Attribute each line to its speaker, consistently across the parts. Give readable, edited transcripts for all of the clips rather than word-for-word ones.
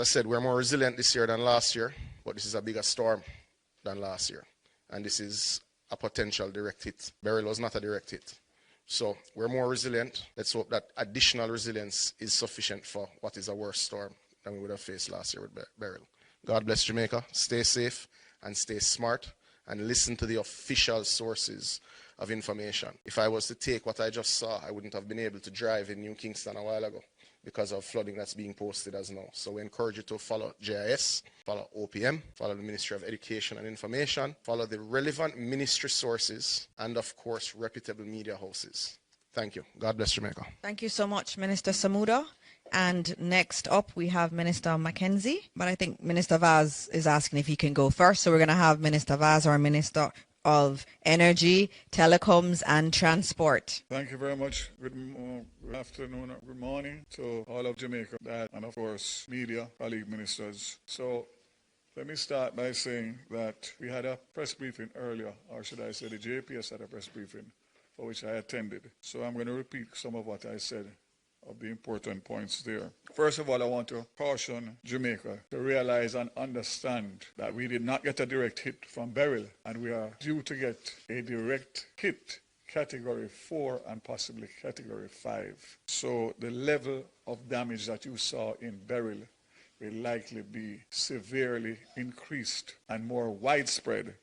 Speaker 1: I said, we're more resilient this year than last year, but this is a bigger storm than last year. And this is a potential direct hit. Beryl was not a direct hit. So we're more resilient. Let's hope that additional resilience is sufficient for what is a worse storm than we would have faced last year with Beryl. God bless Jamaica. Stay safe and stay smart and listen to the official sources of information. If I was to take what I just saw, I wouldn't have been able to drive in New Kingston a while ago because of flooding that's being posted as now. So we encourage you to follow JIS, follow OPM, follow the Ministry of Education and Information, follow the relevant ministry sources, and of course, reputable media houses. Thank you. God bless Jamaica.
Speaker 2: Thank you so much, Minister Samuda. And next up, we have Minister Mackenzie. But I think Minister Vaz is asking if he can go first. So we're going to have Minister Vaz, our Minister of Energy, Telecoms and Transport.
Speaker 3: Thank you very much. Good afternoon, good morning to all of Jamaica, and of course, media, colleague ministers. So let me start by saying that we had a press briefing earlier, or should I say the JPS had a press briefing for which I attended. So I'm going to repeat some of what I said of the important points there. First of all, I want to caution Jamaica to realize and understand that we did not get a direct hit from Beryl, and we are due to get a direct hit Category 4 and possibly Category 5. So the level of damage that you saw in Beryl will likely be severely increased and more widespread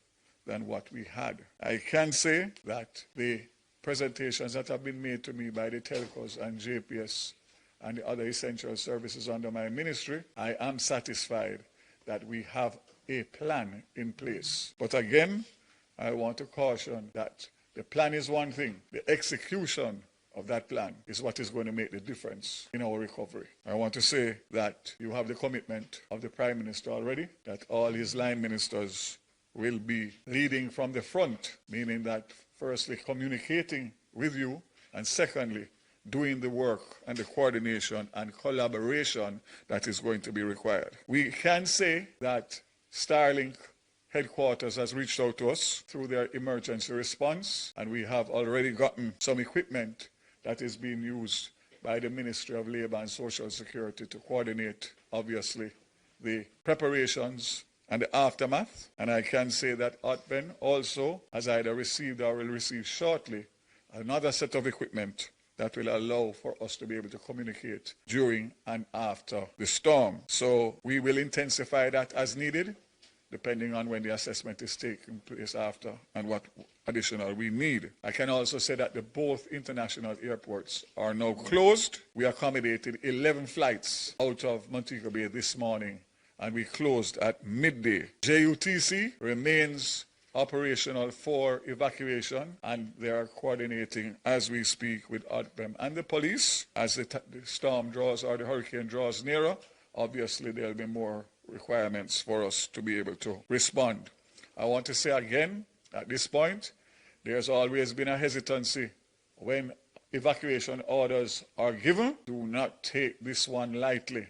Speaker 3: than what we had. I can say that the presentations that have been made to me by the telcos and JPS and the other essential services under my ministry, I am satisfied that we have a plan in place. But again, I want to caution that the plan is one thing. The execution of that plan is what is going to make the difference in our recovery. I want to say that you have the commitment of the Prime Minister already, that all his line ministers will be leading from the front, meaning that firstly, communicating with you, and secondly, doing the work and the coordination and collaboration that is going to be required. We can say that Starlink headquarters has reached out to us through their emergency response, and we have already gotten some equipment that is being used by the Ministry of Labour and Social Security to coordinate, obviously, the preparations and the aftermath. And I can say that OPM also has either received or will receive shortly another set of equipment that will allow for us to be able to communicate during and after the storm. So we will intensify that as needed, depending on when the assessment is taking place after and what additional we need. I can also say that both international airports are now closed. We accommodated 11 flights out of Montego Bay this morning, and we closed at midday. JUTC remains operational for evacuation, and they are coordinating as we speak with OPM and the police. As the storm draws or the hurricane draws nearer, obviously there will be more requirements for us to be able to respond. I want to say again, at this point, there's always been a hesitancy when evacuation orders are given. Do not take this one lightly.